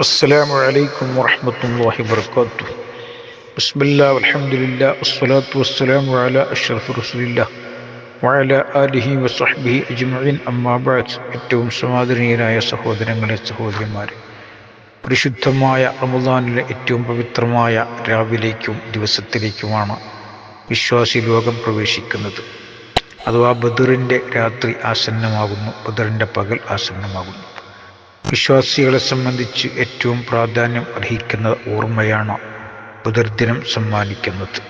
അസ്സലാമു അലൈക്കും വറഹ്മത്തുള്ളാഹി വബറകാതുഹു. ബിസ്മില്ലാഹി വൽഹംദുലില്ലാഹി വസ്സലാത്തു വസ്സലാമു അലാ അഷ്റഫി റസൂലില്ലാഹി വഅലാ ആലിഹി വസഹ്ബിഹി അജ്മഈൻ. അമ്മാ ബഅദ്. ഏറ്റവും സമാദരണീയരായ സഹോദരങ്ങളെ, സഹോദരിമാരെ, പരിശുദ്ധമായ റമദാനിലെ ഏറ്റവും പവിത്രമായ രാവിലേക്കും ദിവസത്തിലേക്കുമാണ് വിശ്വാസി ലോകം പ്രവേശിക്കുന്നത്. അഥവാ ബദറിൻ്റെ രാത്രി ആസന്നമാകുന്നു, ബദറിൻ്റെ പകൽ ആസന്നമാകുന്നു. വിശ്വാസികളെ സംബന്ധിച്ച് ഏറ്റവും പ്രാധാന്യം അർഹിക്കുന്ന ഓർമ്മയാണ് ബദർ ദിനം സമ്മാനിക്കുന്നത്.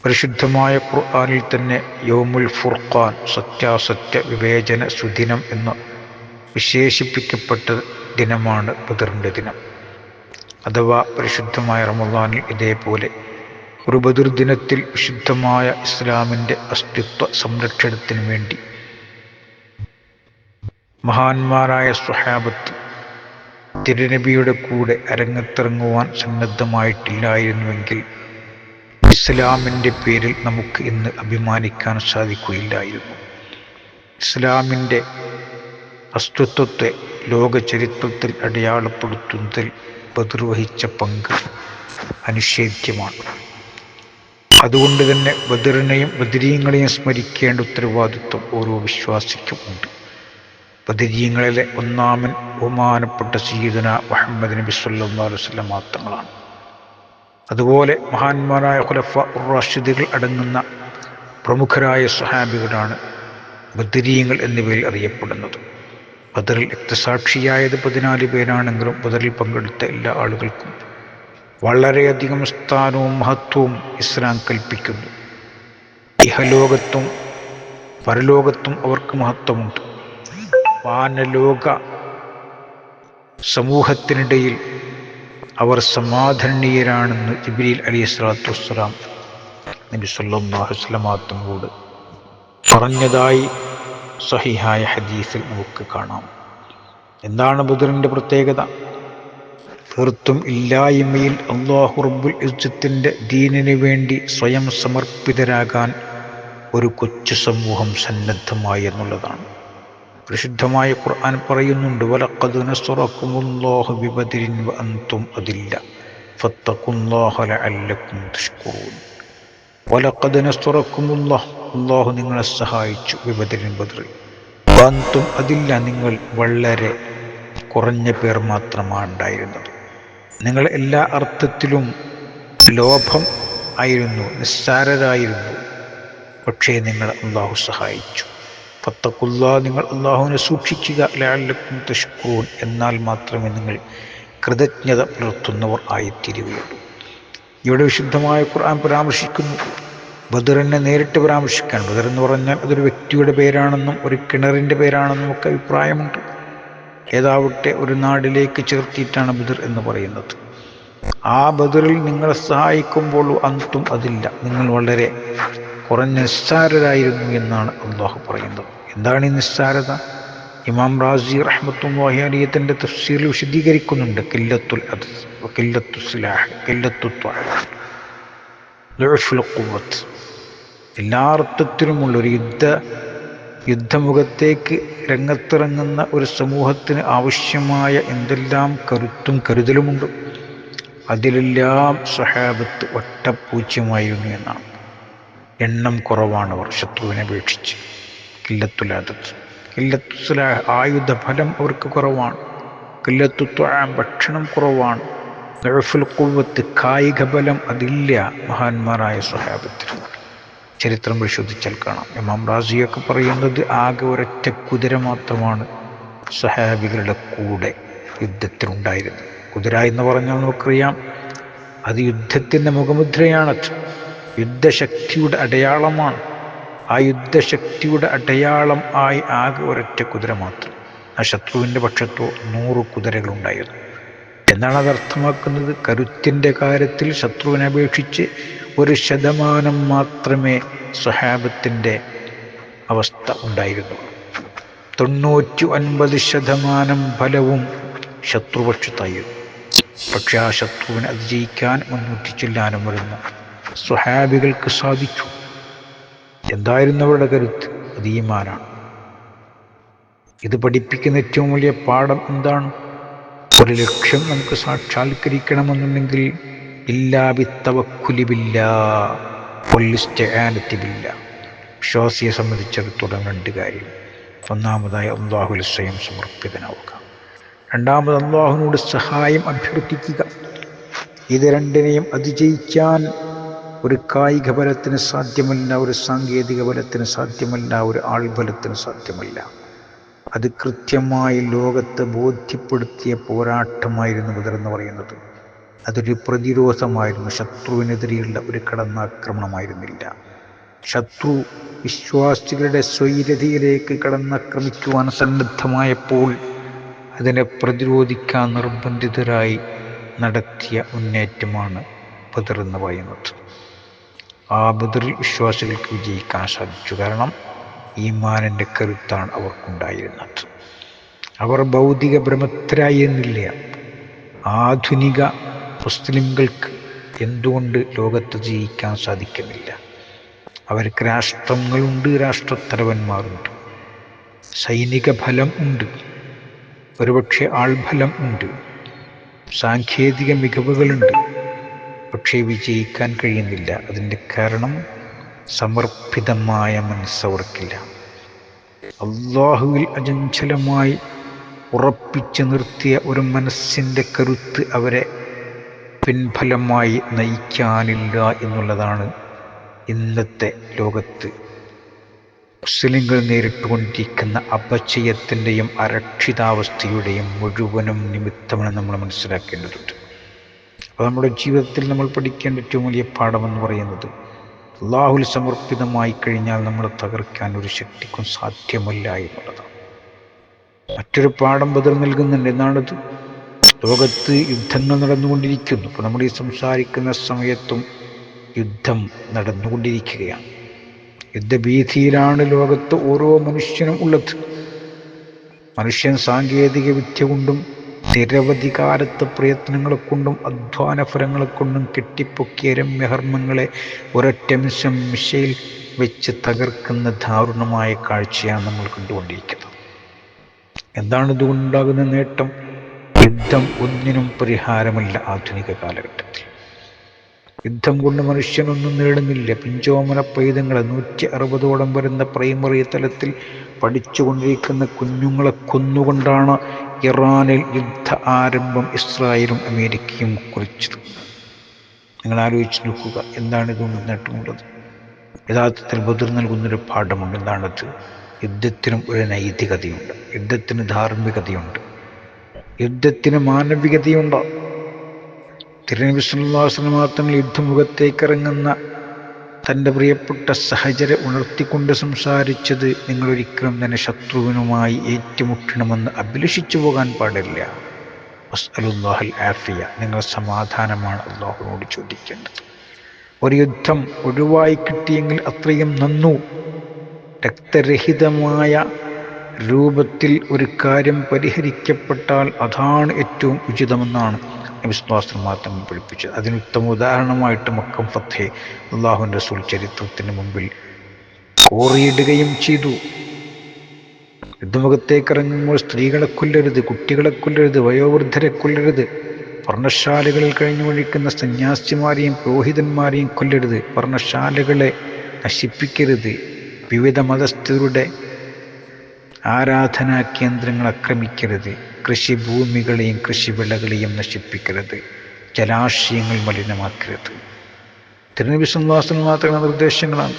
പരിശുദ്ധമായ ഖുർആനിൽ തന്നെ യൗമുൽ ഫുർഖാൻ, സത്യാസത്യ വിവേചന സുദിനം എന്ന് വിശേഷിപ്പിക്കപ്പെട്ട ദിനമാണ് ബദറിൻ്റെ ദിനം. അഥവാ പരിശുദ്ധമായ റമദാനിൽ ഇതേപോലെ ഒരു ബദർ ദിനത്തിൽ വിശുദ്ധമായ ഇസ്ലാമിൻ്റെ അസ്തിത്വ സംരക്ഷണത്തിന് വേണ്ടി മഹാന്മാരായ സ്വഹാബത്ത് തിരുനബിയുടെ കൂടെ അരങ്ങത്തിറങ്ങുവാൻ സന്നദ്ധമായിട്ടില്ലായിരുന്നുവെങ്കിൽ ഇസ്ലാമിൻ്റെ പേരിൽ നമുക്ക് ഇന്ന് അഭിമാനിക്കാൻ സാധിക്കുകയില്ലായിരുന്നു. ഇസ്ലാമിൻ്റെ അസ്തിത്വത്തെ ലോക ചരിത്രത്തിൽ അടയാളപ്പെടുത്തുന്നതിൽ ബദർ വഹിച്ച പങ്ക് അനിഷേധ്യമാണ്. അതുകൊണ്ട് തന്നെ ബദറിനെയും ബദരീങ്ങളെയും സ്മരിക്കേണ്ട ഉത്തരവാദിത്വം ഓരോ വിശ്വാസിക്കും ഉണ്ട്. ബദരീങ്ങളിലെ ഒന്നാമൻ ബഹുമാനപ്പെട്ട സയ്യിദുന മുഹമ്മദ് നബി സല്ലല്ലാഹു അലൈഹി വസല്ലം മാത്രങ്ങളാണ്. അതുപോലെ മഹാന്മാരായ ഖുലഫാ റാഷിദുകൾ അടങ്ങുന്ന പ്രമുഖരായ സ്വഹാബികളാണ് ബദരീങ്ങൾ എന്നിവയിൽ അറിയപ്പെടുന്നത്. ബദറിൽ രക്തസാക്ഷിയായത് 14 പേരാണെങ്കിലും ബദറിൽ പങ്കെടുത്ത എല്ലാ ആളുകൾക്കും വളരെയധികം സ്ഥാനവും മഹത്വവും ഇസ്ലാം കൽപ്പിക്കുന്നു. ഇഹലോകത്തും പരലോകത്തും അവർക്ക് മഹത്വമുണ്ട്. വാനലോക സമൂഹത്തിനിടയിൽ അവർ സമാധാനീയരാണെന്ന് ജിബ്രീൽ അലൈഹിസ്സലാത്തു വസ്സലാം നബി സല്ലല്ലാഹു അലൈഹി വസല്ലം തങ്ങളോട് പറഞ്ഞതായി സഹിഹായ ഹദീസിൽ നമുക്ക് കാണാം. എന്താണ് ബദറിൻ്റെ പ്രത്യേകത? തീർത്തും ഇല്ലായ്മയിൽ അല്ലാഹു റബ്ബുൽ ഇസ്സത്തിൻ്റെ ദീനിന് വേണ്ടി സ്വയം സമർപ്പിതരാകാൻ ഒരു കൊച്ചു സമൂഹം സന്നദ്ധമായി എന്നുള്ളതാണ്. പരിശുദ്ധമായ ഖുർആൻ പറയുന്നുണ്ട്, വലഖദ് നസറകുമുല്ലാഹു ബിബദരിൻ വഅൻതും അദില്ല ഫത്തഖുല്ലാഹ ലഅല്ലകും തഷ്കുറൂൻ. വലഖദ് നസറകുമുല്ലാഹ്, അല്ലാഹു നിങ്ങളെ സഹായിച്ചു, ബിബദരിൻ ബദറിൽ, വഅൻതും അദില്ല, നിങ്ങൾ വളരെ കുറഞ്ഞ പേർ മാത്രമാണ് ഉണ്ടായിരുന്നത്. നിങ്ങൾ എല്ലാ അർത്ഥത്തിലും ലോഭം ആയിരുന്നു, നിസ്സാരരായിരുന്നു. പക്ഷേ നിങ്ങൾ അല്ലാഹു സഹായിച്ചു. ഫത്തഖുല്ലാ, നിങ്ങൾ അല്ലാഹുവിനെ സൂക്ഷിക്കുക, ലഅല്ലകും തഷ്കുറൂൻ, എന്നാൽ മാത്രമേ നിങ്ങൾ കൃതജ്ഞത പുലർത്തുന്നവർ ആയിത്തീരുകയുള്ളൂ. ഇവിടെ വിശുദ്ധമായ ഖുർആൻ പരാമർശിക്കുന്നു. ബദറിനെ നേരിട്ട് പരാമർശിക്കാൻ, ബദർ എന്ന് പറഞ്ഞാൽ അതൊരു വ്യക്തിയുടെ പേരാണെന്നും ഒരു കിണറിൻ്റെ പേരാണെന്നും ഒക്കെ അഭിപ്രായമുണ്ട്. ഏതാവട്ടെ ഒരു നാടിലേക്ക് ചേർത്തിയിട്ടാണ് ബദർ എന്ന് പറയുന്നത്. ആ ബദറിൽ നിങ്ങളെ സഹായിക്കുമ്പോൾ അന്തും അതില്ല, നിങ്ങൾ വളരെ കുറഞ്ഞ നിസ്സാരരായിരുന്നു എന്നാണ് അല്ലാഹു പറയുന്നത്. എന്താണ് ഈ നിസ്സാരത? ഇമാം റാസി റഹ്മത്തുള്ളാഹി അലൈഹി തൻ്റെ തഫ്സീറിൽ വിശദീകരിക്കുന്നുണ്ട്. ഖില്ലത്തുൽ അദ്ദ് വഖില്ലത്തുസ് സിലാഹ് ഖില്ലത്തുത് ത്വഅ ദുഅഫുൽ ഖുവ്വത്ത്. എല്ലാ അർത്ഥത്തിലുമുള്ളൊരു യുദ്ധമുഖത്തേക്ക് രംഗത്തിറങ്ങുന്ന ഒരു സമൂഹത്തിന് ആവശ്യമായ എന്തെല്ലാം കരുത്തും കരുതലുമുണ്ട്, അതിലെല്ലാം സ്വഹാബത്ത് വട്ടപ്പൂജ്യമായിരുന്നു എന്നാണ്. എണ്ണം കുറവാണവർ ശത്രുവിനെ അപേക്ഷിച്ച്. ഖില്ലത്തുൽ അദദ്, ഖില്ലത്തുസ് സിലാഹ്, ആയുധഫലം അവർക്ക് കുറവാണ്. ഖില്ലത്തുത് ത്വഅ, ഭക്ഷണം കുറവാണ്. ദുഅഫുൽ ഖുവ്വത്ത്, കായിക ബലം അതില്ല മഹാന്മാരായ സ്വഹാബത്തിന്. ചരിത്രം പരിശോധിച്ചാൽ കാണാം. ഇമാം റാസിയൊക്കെ പറയുന്നത് ആകെ ഒരൊറ്റ കുതിര മാത്രമാണ് സ്വഹാബികളുടെ കൂടെ യുദ്ധത്തിനുണ്ടായിരുന്നത്. കുതിര എന്ന് പറഞ്ഞാൽ നമുക്കറിയാം, അത് യുദ്ധത്തിൻ്റെ മുഖമുദ്രയാണത്, യുദ്ധശക്തിയുടെ അടയാളമാണ്. ആ യുദ്ധശക്തിയുടെ അടയാളം ആയി ആകെ ഒരൊറ്റ കുതിര മാത്രം. ആ ശത്രുവിൻ്റെ പക്ഷത്തോ 100 കുതിരകളുണ്ടായിരുന്നു. എന്നാണ് അത് അർത്ഥമാക്കുന്നത്? കരുത്തിൻ്റെ കാര്യത്തിൽ ശത്രുവിനെ അപേക്ഷിച്ച് 1% മാത്രമേ സ്വഹാബത്തിൻ്റെ അവസ്ഥ ഉണ്ടായിരുന്നുള്ളൂ. 99% ഫലവും ശത്രുപക്ഷത്തായിരുന്നു. പക്ഷെ ആ ശത്രുവിനെ അതിജയിക്കാൻ മുന്നോട്ട് ചെല്ലാനും വരുന്ന സ്വഹാബികൾക്ക് സാധിച്ചു. എന്തായിരുന്നു അവരുടെ കരുത്ത്? അത് ഈമാനാണ്. ഇത് പഠിപ്പിക്കുന്ന ഏറ്റവും വലിയ പാഠം എന്താണ്? ഒരു ലക്ഷ്യം നമുക്ക് സാക്ഷാത്കരിക്കണമെന്നുണ്ടെങ്കിൽ ഇല്ലാ ബിത്തവക്കുലി ബില്ലാഹ് വൽ-ഇസ്തിആനത്തി ബില്ലാഹ്. വിശ്വാസിയെ സംബന്ധിച്ചിടത്തോളം രണ്ട് കാര്യം. ഒന്നാമതായി അല്ലാഹുവിൽ സ്വയം സമർപ്പിതനാവുക. രണ്ടാമത് അല്ലാഹുവിനോട് സഹായം അഭ്യർത്ഥിക്കുക. ഇത് രണ്ടിനെയും അതിജയിക്കാൻ ഒരു കായിക ബലത്തിന് സാധ്യമല്ല, ഒരു സാങ്കേതിക ബലത്തിന് സാധ്യമല്ല, ഒരു ആൾബലത്തിന് സാധ്യമല്ല. അത് കൃത്യമായി ലോകത്തെ ബോധ്യപ്പെടുത്തിയ പോരാട്ടമായിരുന്നു ബദർ എന്ന് പറയുന്നത്. അതൊരു പ്രതിരോധമായിരുന്നു, ശത്രുവിനെതിരെയുള്ള ഒരു കടന്നാക്രമണമായിരുന്നില്ല. ശത്രു വിശ്വാസികളുടെ സ്വൈരതയിലേക്ക് കടന്നാക്രമിക്കുവാൻ സന്നദ്ധമായപ്പോൾ അതിനെ പ്രതിരോധിക്കാൻ നിർബന്ധിതരായി നടത്തിയ മുന്നേറ്റമാണ് ബദർ എന്ന് പറയുന്നത്. ആ ബദറിൽ വിശ്വാസികൾക്ക് വിജയിക്കാൻ സാധിച്ചു. കാരണം ഈമാനിൻ്റെ കരുത്താണ് അവർക്കുണ്ടായിരുന്നത്. അവർ ഭൗതിക ഭ്രമത്തിലായിരുന്നില്ല. ആധുനിക മുസ്ലിംകൾക്ക് എന്തുകൊണ്ട് ലോകത്ത് ജയിക്കാൻ സാധിക്കുന്നില്ല? അവർക്ക് രാഷ്ട്രങ്ങളുണ്ട്, രാഷ്ട്രത്തലവന്മാരുണ്ട്, സൈനിക ഫലം ഉണ്ട്, ഒരുപക്ഷെ ആൾഫലം ഉണ്ട്, സാങ്കേതിക മികവുകളുണ്ട്. പക്ഷേ വിജയിക്കാൻ കഴിയുന്നില്ല. അതിൻ്റെ കാരണം സമർപ്പിതമായ മനസ്സവർക്കില്ല. അല്ലാഹുവിൽ അചഞ്ചലമായി ഉറപ്പിച്ചു നിർത്തിയ ഒരു മനസ്സിൻ്റെ കരുത്ത് അവരെ പിൻഫലമായി നയിക്കാനില്ല എന്നുള്ളതാണ് ഇന്നത്തെ ലോകത്ത് മുസ്ലിങ്ങൾ നേരിട്ടുകൊണ്ടിരിക്കുന്ന അപചയത്തിൻ്റെയും അരക്ഷിതാവസ്ഥയുടെയും മുഴുവനും നിമിത്തമാണ് നമ്മൾ മനസ്സിലാക്കേണ്ടതുണ്ട്. അപ്പോൾ നമ്മുടെ ജീവിതത്തിൽ നമ്മൾ പഠിക്കേണ്ട ഏറ്റവും വലിയ പാഠമെന്ന് പറയുന്നത് അല്ലാഹുവിൽ സമർപ്പിതമായി കഴിഞ്ഞാൽ നമ്മൾ തകർക്കാൻ ഒരു ശക്തിക്കും സാധ്യമല്ല എന്നുള്ളതാണ്. മറ്റൊരു പാഠം ബദർ നൽകുന്നുണ്ട്. എന്നാണത്? ലോകത്ത് യുദ്ധങ്ങൾ നടന്നുകൊണ്ടിരിക്കുന്നു. ഇപ്പോൾ നമ്മൾ ഈ സംസാരിക്കുന്ന സമയത്തും യുദ്ധം നടന്നുകൊണ്ടിരിക്കുകയാണ്. യുദ്ധഭീതിയിലാണ് ലോകത്ത് ഓരോ മനുഷ്യനും ഉള്ളത്. മനുഷ്യൻ സാങ്കേതിക വിദ്യ കൊണ്ടും നിരവധി കാലത്തെ പ്രയത്നങ്ങളെ കൊണ്ടും അധ്വാന ഫലങ്ങളെ കൊണ്ടും കെട്ടിപ്പൊക്കിയ രമ്യഹർമ്മങ്ങളെ ഒരൊറ്റ മിസൈൽ വെച്ച് തകർക്കുന്ന ദാരുണമായ കാഴ്ചയാണ് നമ്മൾ കണ്ടുകൊണ്ടിരിക്കുന്നത്. എന്താണ് ഇതുകൊണ്ടുണ്ടാകുന്ന നേട്ടം? യുദ്ധം ഒന്നിനും പരിഹാരമല്ല ആധുനിക കാലഘട്ടത്തിൽ. യുദ്ധം കൊണ്ട് മനുഷ്യനൊന്നും നേടുന്നില്ല. പിഞ്ചോമന പൈതങ്ങളെ 160ഓളം വരുന്ന പ്രൈമറി തലത്തിൽ പഠിച്ചുകൊണ്ടിരിക്കുന്ന കുഞ്ഞുങ്ങളെ കൊന്നുകൊണ്ടാണ് ഇറാനിൽ യുദ്ധ ആരംഭം ഇസ്രായേലും അമേരിക്കയും കുറിച്ചത്. നിങ്ങൾ ആലോചിച്ച് നോക്കുക, എന്താണ് ഇതുകൊണ്ട് നേട്ടമുള്ളത്? യഥാർത്ഥത്തിൽ ബദർ നൽകുന്നൊരു പാഠമുണ്ട്. എന്താണത്? യുദ്ധത്തിനും ഒരു നൈതികതയുണ്ട്, യുദ്ധത്തിന് ധാർമ്മികതയുണ്ട്, യുദ്ധത്തിന് മാനവികതയുണ്ട്. തിരുനബി സല്ലല്ലാഹു അലൈഹി വസല്ലം തങ്ങൾ യുദ്ധമുഖത്തേക്കിറങ്ങുന്ന തൻ്റെ പ്രിയപ്പെട്ട സഹചരെ ഉണർത്തിക്കൊണ്ട് സംസാരിച്ചത്, നിങ്ങളൊരിക്കലും തന്നെ ശത്രുവിനുമായി ഏറ്റുമുട്ടണമെന്ന് അഭിലഷിച്ചു പോകാൻ പാടില്ല. വസ്അലുല്ലാഹൽ ആഫിയ, നിങ്ങൾ സമാധാനമാണ് അല്ലാഹുവിനോട് ചോദിക്കേണ്ടത്. ഒരു യുദ്ധം ഒഴിവായി കിട്ടിയെങ്കിൽ അത്രയും നന്നു. രക്തരഹിതമായ രൂപത്തിൽ ഒരു കാര്യം പരിഹരിക്കപ്പെട്ടാൽ അതാണ് ഏറ്റവും ഉചിതമെന്നാണ് നബി സല്ലല്ലാഹു അലൈഹി വസല്ലം തങ്ങൾ പഠിപ്പിച്ചത്. അതിന് ഉത്തമ ഉദാഹരണമായിട്ട് മക്കം ഫത്ഹ് അല്ലാഹുവിൻ്റെ റസൂൽ ചരിത്രത്തിന് മുമ്പിൽ കോറിയിടുകയും ചെയ്തു. യുദ്ധമുഖത്തേക്ക് ഇറങ്ങുമ്പോൾ സ്ത്രീകളെ കൊല്ലരുത്, കുട്ടികളെ കൊല്ലരുത്, വയോവൃദ്ധരെ കൊല്ലരുത്, പർണശാലകളിൽ കഴിഞ്ഞു വഴിക്കുന്ന സന്യാസിമാരെയും പുരോഹിതന്മാരെയും കൊല്ലരുത്, പർണശാലകളെ നശിപ്പിക്കരുത്, വിവിധ മതസ്ഥരുടെ ആരാധനാ കേന്ദ്രങ്ങൾ ആക്രമിക്കരുത്, കൃഷിഭൂമികളെയും കൃഷിവിളകളെയും നശിപ്പിക്കരുത്, ജലാശയങ്ങൾ മലിനമാക്കരുത്. തിരുനബി സല്ലല്ലാഹു അലൈഹി വസല്ലം തങ്ങളുടെ നിർദ്ദേശങ്ങളാണ്.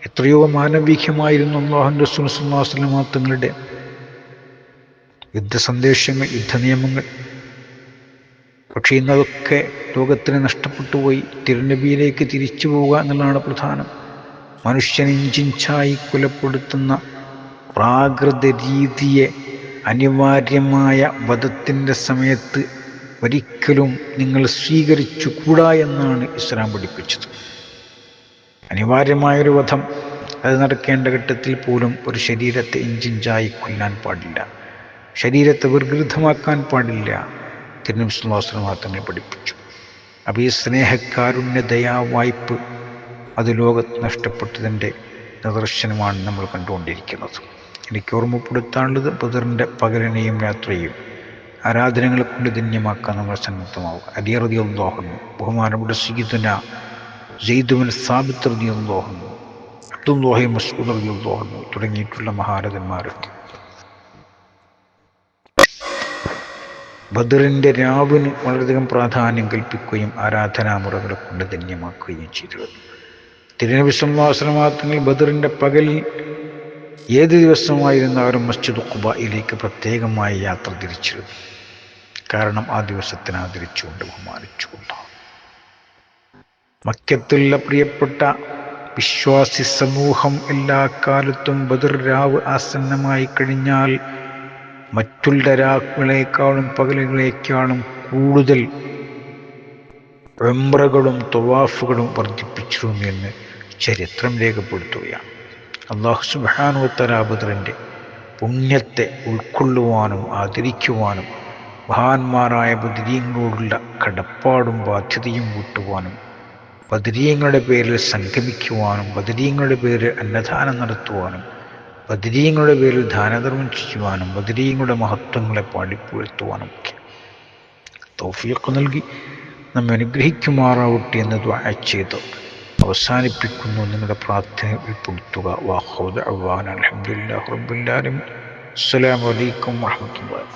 എത്രയോ മാനവികമായിരുന്നു അല്ലാഹുവിൻ്റെ റസൂൽ സല്ലല്ലാഹു അലൈഹി വസല്ലം തങ്ങളുടെ യുദ്ധ സന്ദേശങ്ങൾ, യുദ്ധ നിയമങ്ങൾ. പക്ഷേ ഇന്നതൊക്കെ ലോകത്തിന് നഷ്ടപ്പെട്ടു പോയി. തിരുനബിയിലേക്ക് തിരിച്ചു പോവുക എന്നുള്ളതാണ് പ്രധാനം. മനുഷ്യൻ ഇഞ്ചിഞ്ചായി കൊലപ്പെടുത്തുന്ന പ്രാകൃത രീതിയെ അനിവാര്യമായ വധത്തിൻ്റെ സമയത്ത് ഒരിക്കലും നിങ്ങൾ സ്വീകരിച്ചുകൂടാ എന്നാണ് ഇസ്ലാം പഠിപ്പിച്ചത്. അനിവാര്യമായൊരു വധം, അത് നടക്കേണ്ട ഘട്ടത്തിൽ പോലും ഒരു ശരീരത്തെ ഇഞ്ചിഞ്ചായി കൊല്ലാൻ പാടില്ല, ശരീരത്തെ വികൃതമാക്കാൻ പാടില്ല. തിരുനബി സല്ലല്ലാഹു അലൈഹി വസല്ലം തങ്ങൾ പഠിപ്പിച്ചു. അപ്പോൾ ഈ സ്നേഹക്കാരുണ്യ ദയാവായ്പ് അത് ലോകത്ത് നഷ്ടപ്പെട്ടതിൻ്റെ നിദർശനമാണ് നമ്മൾ കണ്ടുകൊണ്ടിരിക്കുന്നത്. എനിക്ക് ഓർമ്മപ്പെടുത്താനുള്ളത് ബദറിൻ്റെ പകലിനെയും രാത്രിയും ആരാധനകളെ കൊണ്ട് ധന്യമാക്കാൻ നമ്മൾ സന്നദ്ധമാവുക. അലി റളിയല്ലാഹു അൻഹു, ബഹുമാനപ്പെട്ട സയ്യിദുനാ സെയ്ദ് ബിൻ സാബിത്ത് റളിയല്ലാഹു അൻഹു, അബ്ദുല്ലാഹി മസ്ഊദ് റളിയല്ലാഹു അൻഹു തുടങ്ങിയിട്ടുള്ള മഹാരഥന്മാരൊക്കെ ബദറിൻ്റെ രാവിന് വളരെയധികം പ്രാധാന്യം കൽപ്പിക്കുകയും ആരാധനാമുറകളെ കൊണ്ട് ധന്യമാക്കുകയും ചെയ്തു. തിരുനബി സല്ലല്ലാഹു അലൈഹി വസല്ലം തങ്ങൾ ബദറിൻ്റെ പകലിൽ ഏത് ദിവസമായിരുന്നാലും മസ്ജിദ് ഖുബായിലേക്ക് പ്രത്യേകമായി യാത്ര തിരിച്ചിരുന്നു. കാരണം ആ ദിവസത്തിനെ ആദരിച്ചുകൊണ്ട് ബഹുമാനിച്ചുകൊണ്ട്. മക്കത്തുള്ള പ്രിയപ്പെട്ട വിശ്വാസി സമൂഹം എല്ലാ കാലത്തും ബദർ രാവ് ആസന്നമായി കഴിഞ്ഞാൽ മറ്റുള്ള രാവുകളേക്കാളും പകലുകളേക്കാളും കൂടുതൽ ഉംറകളും തവാഫുകളും വർദ്ധിപ്പിച്ചിരുന്നു എന്ന് ചരിത്രം രേഖപ്പെടുത്തുകയാണ്. അല്ലാഹു സുബ്ഹാനഹു വ തആല ബദറിൻ്റെ പുണ്യത്തെ ഉൾക്കൊള്ളുവാനും ആദരിക്കുവാനും മഹാന്മാരായ ബദരീങ്ങളോടുള്ള കടപ്പാടും ബാധ്യതയും കൂട്ടുവാനും ബദരീങ്ങളുടെ പേരിൽ സംഗമിക്കുവാനും ബദരീങ്ങളുടെ പേരിൽ അന്നദാനം നടത്തുവാനും ബദരീങ്ങളുടെ പേരിൽ ദാനധർമ്മം ചെയ്യുവാനും ബദരീങ്ങളുടെ മഹത്വങ്ങളെ പാടിപ്പുഴ്ത്തുവാനും ഒക്കെ തൗഫീഖ് നൽകി നമ്മെ അനുഗ്രഹിക്കുമാറാവട്ടെ എന്ന് ദുആ ചെയ്ത് അവസാനിപ്പിക്കുന്നു. നിങ്ങളുടെ പ്രാർത്ഥന ഉൾപ്പെടുത്തുക. വാഖിറു ദഅ്വാനാ അൽഹംദുലില്ലാഹി റബ്ബിൽ ആലമീൻ. അസ്സലാമു അലൈക്കും വറഹ്മത്തുള്ളാഹി.